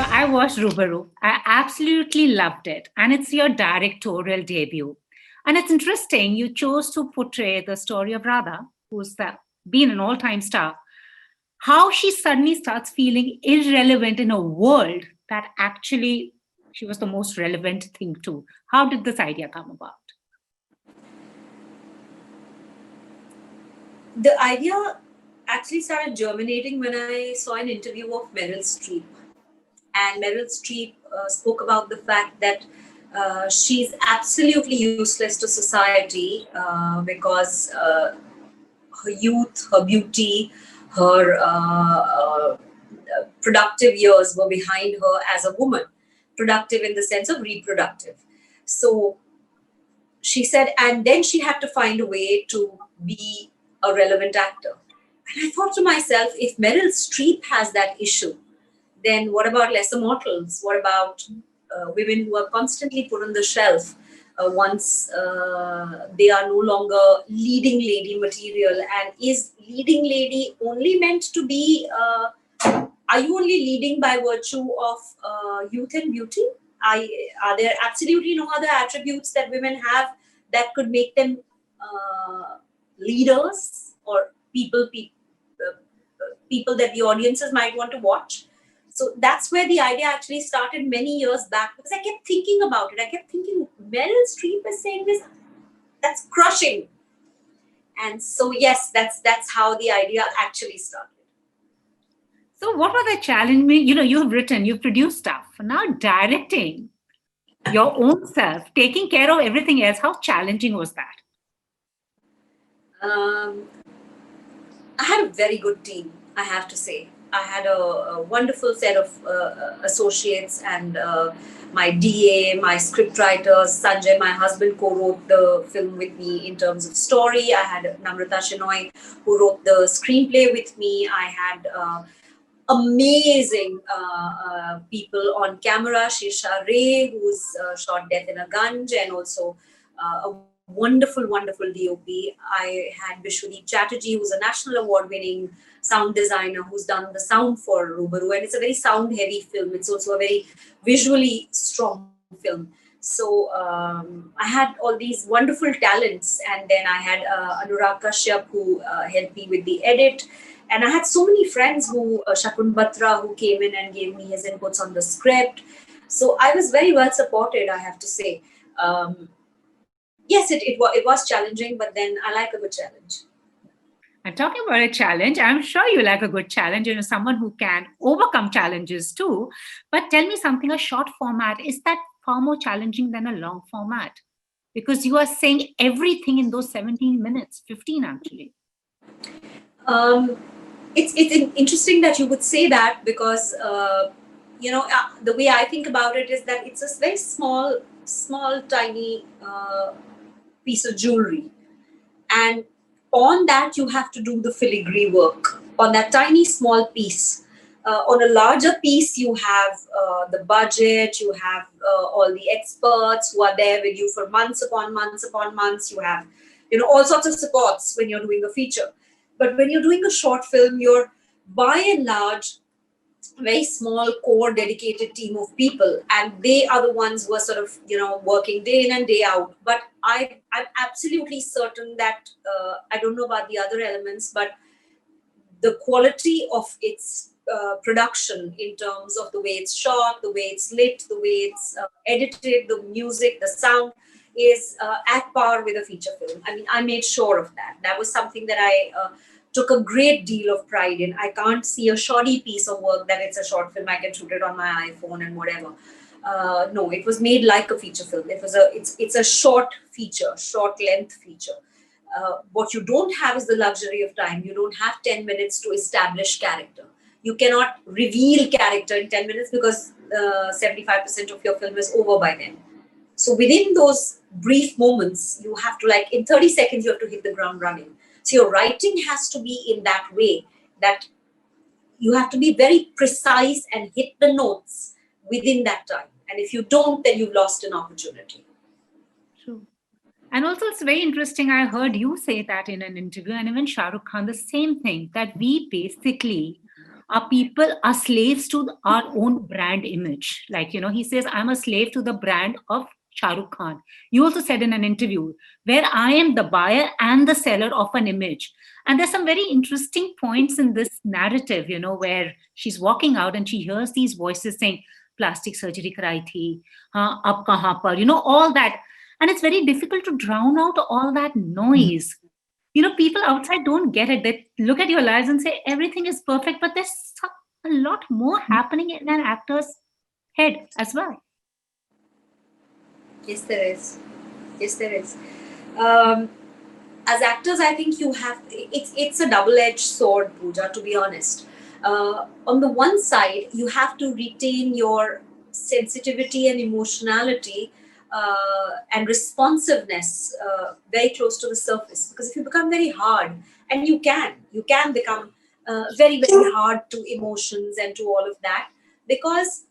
So I watched Rubaru. I absolutely loved it. And it's your directorial debut. And it's interesting, you chose to portray the story of Radha, been an all time star, how she suddenly starts feeling irrelevant in a world that actually she was the most relevant thing to. How did this idea come about? The idea actually started germinating when I saw an interview of Meryl Streep. And Meryl Streep spoke about the fact that she's absolutely useless to society because her youth, her beauty, her productive years were behind her as a woman, productive in the sense of reproductive. So she said, and then she had to find a way to be a relevant actor. And I thought to myself, if Meryl Streep has that issue, then what about lesser mortals? What about women who are constantly put on the shelf once they are no longer leading lady material? And is leading lady only meant to be, are you only leading by virtue of youth and beauty? Are there absolutely no other attributes that women have that could make them leaders or people that the audiences might want to watch? So that's where the idea actually started many years back, because I kept thinking about it. I kept thinking, Meryl Streep is saying this, that's crushing. And so yes, that's how the idea actually started. So what were the challenges? You've written, you've produced stuff. Now directing your own self, taking care of everything else, how challenging was that? I had a very good team, I have to say. I had a wonderful set of associates and my DA, my scriptwriters. Sanjay, my husband, co-wrote the film with me in terms of story. I had Namrata Shenoy, who wrote the screenplay with me. I had amazing people on camera. Shisha Ray, who's shot Death in a Gunj, and also a wonderful, wonderful DOP. I had Bishwadeep Chatterjee, who's a national award-winning sound designer who's done the sound for Rubaru, and it's a very sound-heavy film. It's also a very visually strong film. So I had all these wonderful talents, and then I had Anurag Kashyap, who helped me with the edit. And I had so many friends Shakun Batra, who came in and gave me his inputs on the script. So I was very well supported, I have to say. Yes, it was challenging, but then I like a good challenge. And talking about a challenge, I'm sure you like a good challenge. Someone who can overcome challenges too. But tell me something, a short format, is that far more challenging than a long format? Because you are saying everything in those 17 minutes, 15 actually. It's interesting that you would say that, because the way I think about it is that it's a very small, tiny piece of jewelry, and on that you have to do the filigree work on that tiny small piece. On a larger piece, you have the budget, you have all the experts who are there with you for months upon months upon months. You have all sorts of supports when you're doing a feature. But when you're doing a short film, you're by and large very small core dedicated team of people, and they are the ones who are sort of working day in and day out. But I'm absolutely certain that I don't know about the other elements, but the quality of its production in terms of the way it's shot, the way it's lit, the way it's edited, the music, the sound is at par with a feature film. I mean, I made sure of that. That was something that I took a great deal of pride in. I can't see a shoddy piece of work that it's a short film, I can shoot it on my iPhone and whatever. No, it was made like a feature film. It's a short feature, short length feature. What you don't have is the luxury of time. You don't have 10 minutes to establish character. You cannot reveal character in 10 minutes because 75% of your film is over by then. So within those brief moments, you have to, like, in 30 seconds, you have to hit the ground running. So your writing has to be in that way, that you have to be very precise and hit the notes within that time. And if you don't, then you've lost an opportunity. True. And also, it's very interesting. I heard you say that in an interview, and even Shah Rukh Khan, the same thing, that we basically Our people are slaves to our own brand image. Like, he says, I'm a slave to the brand of Shah Rukh Khan. You also said in an interview where I am the buyer and the seller of an image. And there's some very interesting points in this narrative, where she's walking out and she hears these voices saying, plastic surgery karai thi, ab kahan par, all that. And it's very difficult to drown out all that noise. People outside don't get it. They look at your lives and say everything is perfect, but there's a lot more happening in an actor's head as well. Yes, there is. Yes, there is. As actors, I think it's a double-edged sword, Puja, to be honest. On the one side, you have to retain your sensitivity and emotionality and responsiveness very close to the surface. Because if you become very hard, and you can become very, very hard to emotions and to all of that, because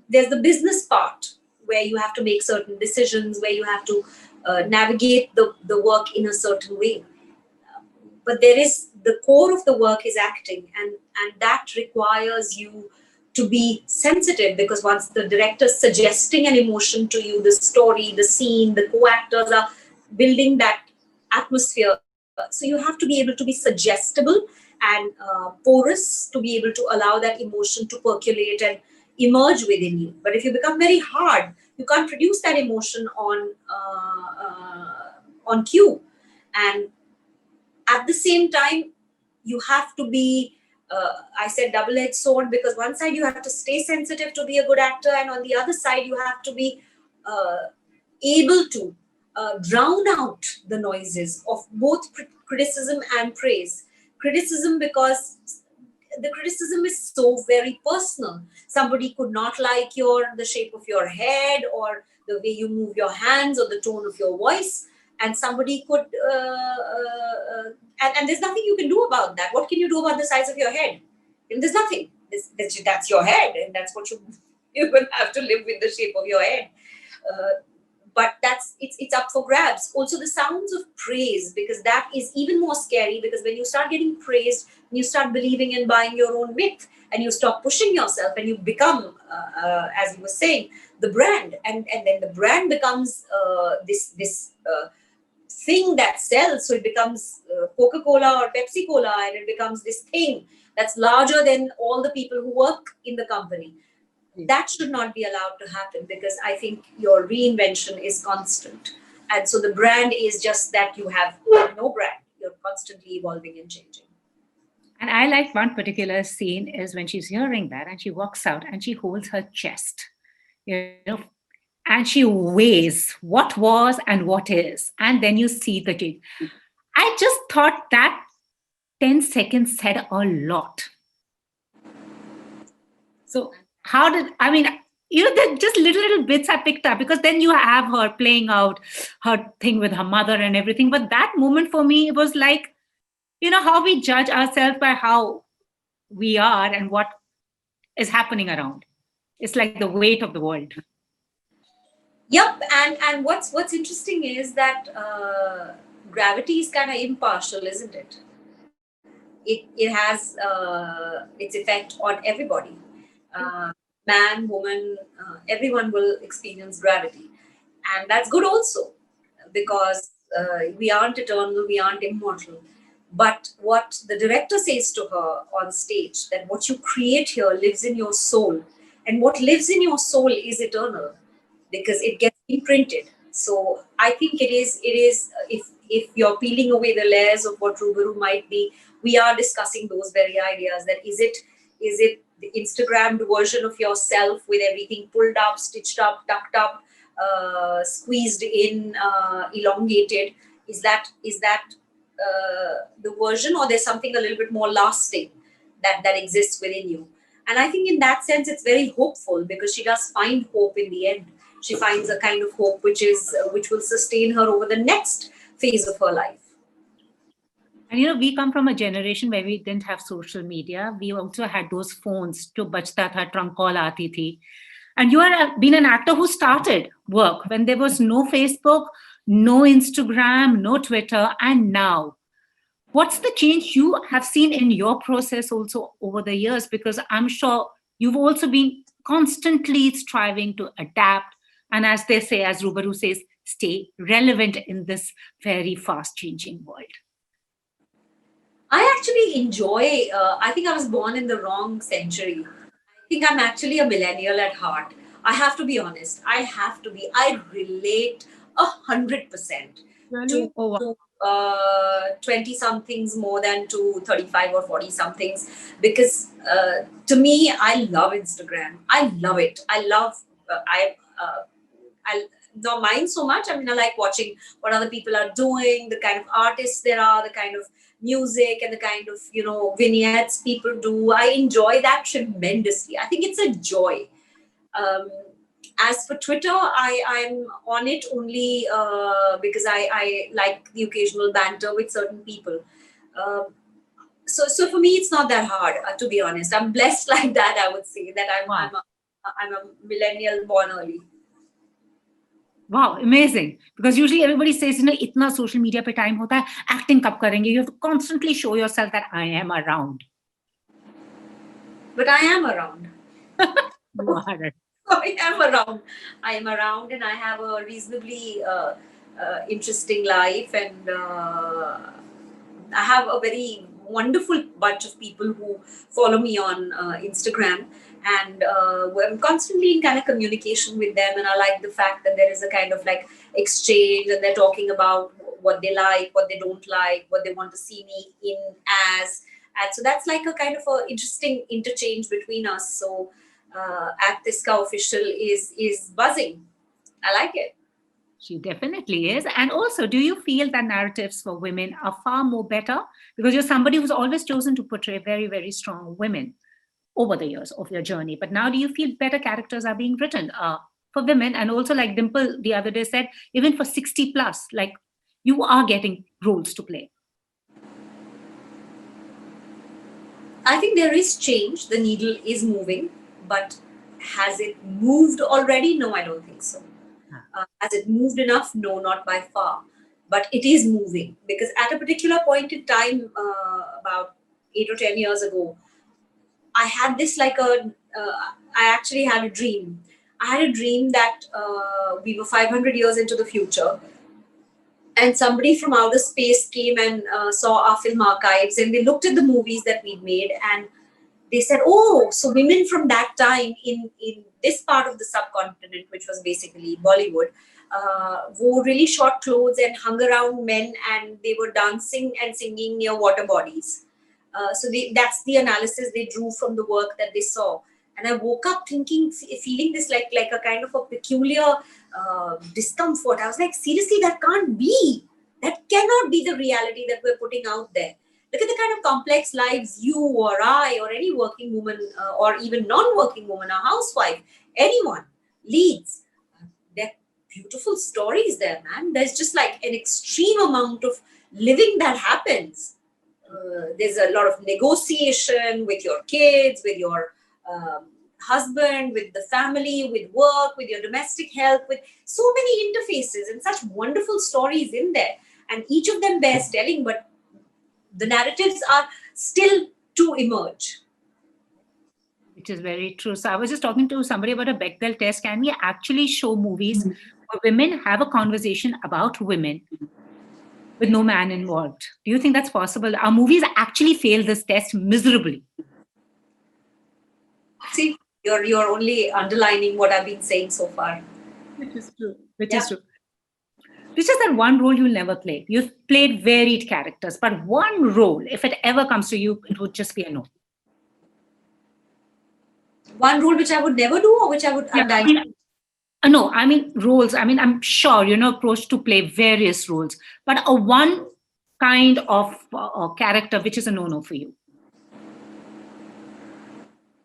there's the business part where you have to make certain decisions, where you have to navigate the work in a certain way. But there is the core of the work is acting, and that requires you to be sensitive, because once the director's suggesting an emotion to you, the story, the scene, the co-actors are building that atmosphere. So you have to be able to be suggestible and porous to be able to allow that emotion to percolate and emerge within you. But if you become very hard, you can't produce that emotion on cue. And at the same time, you have to be, I said double-edged sword, because one side you have to stay sensitive to be a good actor, and on the other side you have to be able to drown out the noises of both criticism and praise. Criticism, because the criticism is so very personal. Somebody could not like the shape of your head, or the way you move your hands, or the tone of your voice, and somebody could and there's nothing you can do about that. What can you do about the size of your head? There's nothing. That's your head, and that's what you will have to live with, the shape of your head. But it's up for grabs. Also, the sounds of praise, because that is even more scary, because when you start getting praised, you start believing and buying your own myth, and you stop pushing yourself, and you become, as you were saying, the brand, and then the brand becomes this thing that sells. So it becomes Coca-Cola or Pepsi-Cola, and it becomes this thing that's larger than all the people who work in the company. That should not be allowed to happen, because I think your reinvention is constant. And so the brand is just that you have no brand. You're constantly evolving and changing. And I like one particular scene is when she's hearing that and she walks out and she holds her chest, and she weighs what was and what is. And then you see the change. I just thought that 10 seconds said a lot. So just little bits I picked up, because then you have her playing out her thing with her mother and everything. But that moment for me, it was like, how we judge ourselves by how we are and what is happening around. It's like the weight of the world. Yep, and what's interesting is that gravity is kind of impartial, isn't it? It has its effect on everybody. Man, woman, everyone will experience gravity, and that's good also, because we aren't eternal, we aren't immortal. But what the director says to her on stage, that what you create here lives in your soul, and what lives in your soul is eternal, because it gets imprinted. So I think it is if you're peeling away the layers of what Rubaru might be, we are discussing those very ideas. That is it the Instagrammed version of yourself, with everything pulled up, stitched up, tucked up, squeezed in, elongated? Is that the version, or there's something a little bit more lasting that exists within you? And I think in that sense, it's very hopeful, because she does find hope in the end. She finds a kind of hope which will sustain her over the next phase of her life. And we come from a generation where we didn't have social media. We also had those phones, to bachta tha, trunk call aati thi. And you have been an actor who started work when there was no Facebook, no Instagram, no Twitter, and now. What's the change you have seen in your process also over the years? Because I'm sure you've also been constantly striving to adapt. And as they say, as Rubaru says, stay relevant in this very fast changing world. I actually enjoy, I think I was born in the wrong century. I think I'm actually a millennial at heart. I have to be honest. I have to be. I relate 100% to, Really? Oh, wow. to 20 somethings more than to 35 or 40 somethings, because to me, I love Instagram. I love it. I love, I don't mind so much. I mean, I like watching what other people are doing, the kind of artists there are, the kind of music and the kind of, vignettes people do. I enjoy that tremendously. I think it's a joy. um, as for Twitter, I'm on it only because I like the occasional banter with certain people. um, so for me it's not that hard, to be honest. I'm blessed like that. I would say that Wow. I'm a millennial born early. Wow, amazing. Because usually everybody says, itna social media pe time hota hai, acting kab karenge? You have to constantly show yourself that I am around. But I am around. You are. I am around. I am around, and I have a reasonably interesting life, and I have a very wonderful bunch of people who follow me on Instagram, and I'm constantly in kind of communication with them. And I like the fact that there is a kind of like exchange, and they're talking about what they like, what they don't like, what they want to see me in as. And so that's like a kind of a interesting interchange between us. So at Tisca official is buzzing. I like it. She definitely is. And also, do you feel that narratives for women are far more better? Because you're somebody who's always chosen to portray very, very strong women over the years of your journey. But now, do you feel better characters are being written for women? And also, like Dimple the other day said, even for 60 plus, like you are getting roles to play. I think there is change. The needle is moving, but has it moved already? No, I don't think so. Has it moved enough? No, not by far. But it is moving, because at a particular point in time, about 8 or 10 years ago, I had this like I actually had a dream. I had a dream that we were 500 years into the future, and somebody from outer space came and saw our film archives, and they looked at the movies that we'd made, and they said, "Oh, so women from that time in this part of the subcontinent, which was basically Bollywood, wore really short clothes and hung around men, and they were dancing and singing near water bodies." That's the analysis they drew from the work that they saw. And I woke up thinking, feeling this like a kind of a peculiar discomfort. I was like, seriously, that can't be. That cannot be the reality that we're putting out there. Look at the kind of complex lives you or I or any working woman or even non-working woman, a housewife, anyone leads. They're beautiful stories there, man. There's just like an extreme amount of living that happens. There's a lot of negotiation with your kids, with your husband, with the family, with work, with your domestic health, with so many interfaces and such wonderful stories in there. And each of them bears telling, but the narratives are still to emerge. Which is very true. So I was just talking to somebody about a Bechdel test. Can we actually show movies where women have a conversation about women with no man involved? Do you think that's possible? Our movies actually fail this test miserably. See, you're only underlining what I've been saying so far. Which is true. Which is true. Which is that one role you'll never play? You've played varied characters, but one role, if it ever comes to you, it would just be a no. One role which I would never do, or which I would. No, I mean roles. I mean, I'm sure you're not approached to play various roles, but a one kind of character which is a no-no for you.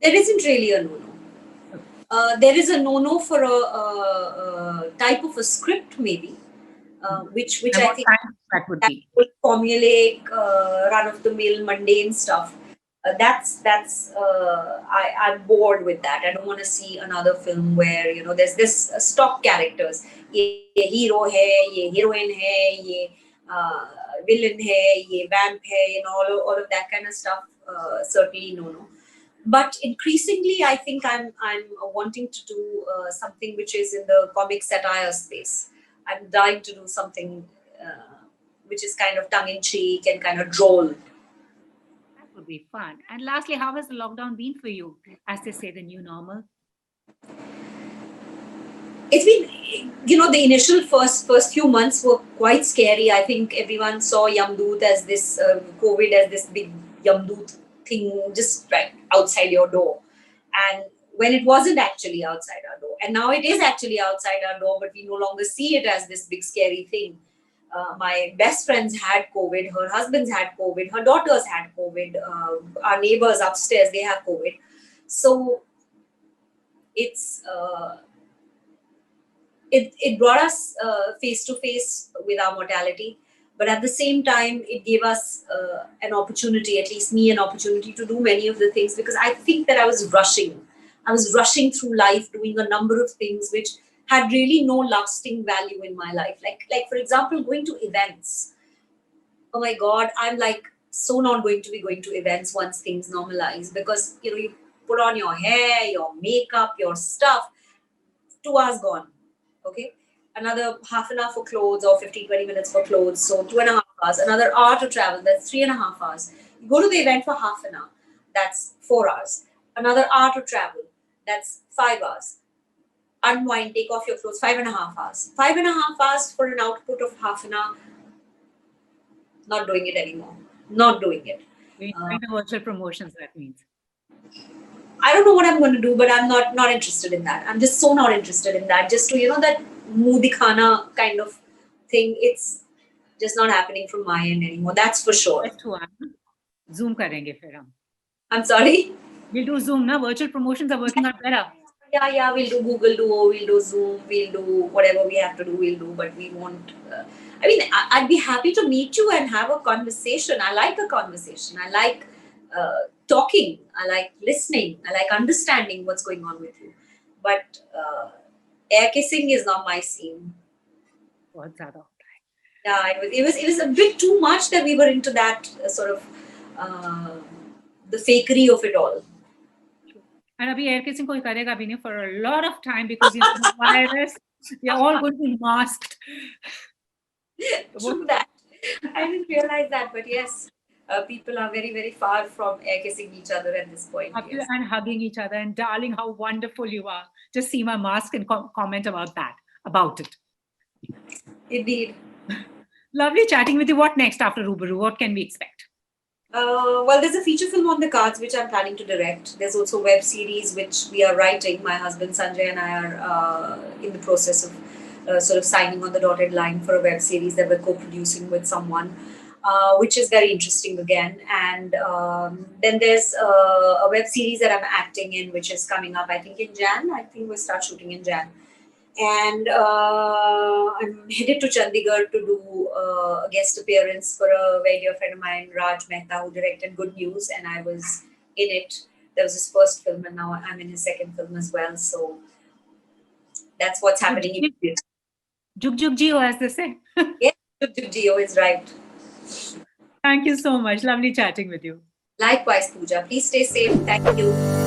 There isn't really a no-no. There is a no-no for a type of a script, maybe, which And I what think kind that would be. formulaic, run-of-the-mill, mundane stuff. I'm bored with that. I don't want to see another film where there's this stock characters. ये hero है, ये heroine है, ये villain hai, ye vamp hai, and all of that kind of stuff. Certainly no. But increasingly, I think I'm wanting to do something which is in the comic satire space. I'm dying to do something which is kind of tongue in cheek and kind of droll. That would be fun. And lastly, how has the lockdown been for you? As they say, the new normal. It's been, the initial first few months were quite scary. I think everyone saw Yamdoot as this COVID as this big Yamdoot thing just right outside your door, and when it wasn't actually outside our door, and now it is actually outside our door, but we no longer see it as this big scary thing. My best friends had COVID. Her husband's had COVID. Her daughters had COVID. Our neighbors upstairs, they have COVID. So it's it brought us face to face with our mortality, but at the same time, it gave us an opportunity, at least me, an opportunity to do many of the things, because I think that I was rushing. I was rushing through life, doing a number of things which had really no lasting value in my life. Like for example, going to events. Oh my God, I'm like so not going to be going to events once things normalize, because you put on your hair, your makeup, your stuff. 2 hours gone. Okay, another half an hour for clothes, or 15-20 minutes for clothes, so 2.5 hours. Another hour to travel, that's 3.5 hours. You go to the event for half an hour, that's 4 hours. Another hour to travel, that's 5 hours. Unwind, take off your clothes, 5.5 hours. 5.5 hours for an output of half an hour. Not doing it anymore. Not doing it. Doing the virtual promotions, that means. I don't know what I'm going to do, but I'm not interested in that. I'm just so not interested in that. Just to, that muh dikhana kind of thing, it's just not happening from my end anymore. That's for sure. That's true. Zoom karenge fir hum. I'm sorry? We'll do Zoom, na? Virtual promotions are working out better. Yeah, we'll do Google Duo, we'll do Zoom, we'll do whatever we have to do, we'll do, but we won't. I'd be happy to meet you and have a conversation. I like a conversation. I like talking. I like listening. I like understanding what's going on with you. But air kissing is not my scene. बहुत ज़्यादा होता है. Yeah, it was a bit too much that we were into that sort of the fakery of it all. And abhi air kissing koi karega bhi nahi for a lot of time, because the virus, we are all going to be masked. True that. I didn't realize that, but yes, people are very, very far from air kissing each other at this point. Yes. And hugging each other, and darling, how wonderful you are. Just see my mask and comment about it. Indeed. Lovely chatting with you. What next after Rubaru? What can we expect? Well, there's a feature film on the cards which I'm planning to direct. There's also a web series which we are writing. My husband Sanjay and I are in the process of sort of signing on the dotted line for a web series that we're co-producing with someone, which is very interesting again. And then there's a web series that I'm acting in, which is coming up, I think, in Jan. I think we'll start shooting in Jan. And I'm headed to Chandigarh to do a guest appearance for a very dear friend of mine, Raj Mehta, who directed Good News, and I was in it. That was his first film, and now I'm in his second film as well. So that's what's happening. Juk Juk Jio, as they say. Yes, Juk Juk Jio is right. Thank you so much. Lovely chatting with you. Likewise, Puja. Please stay safe. Thank you.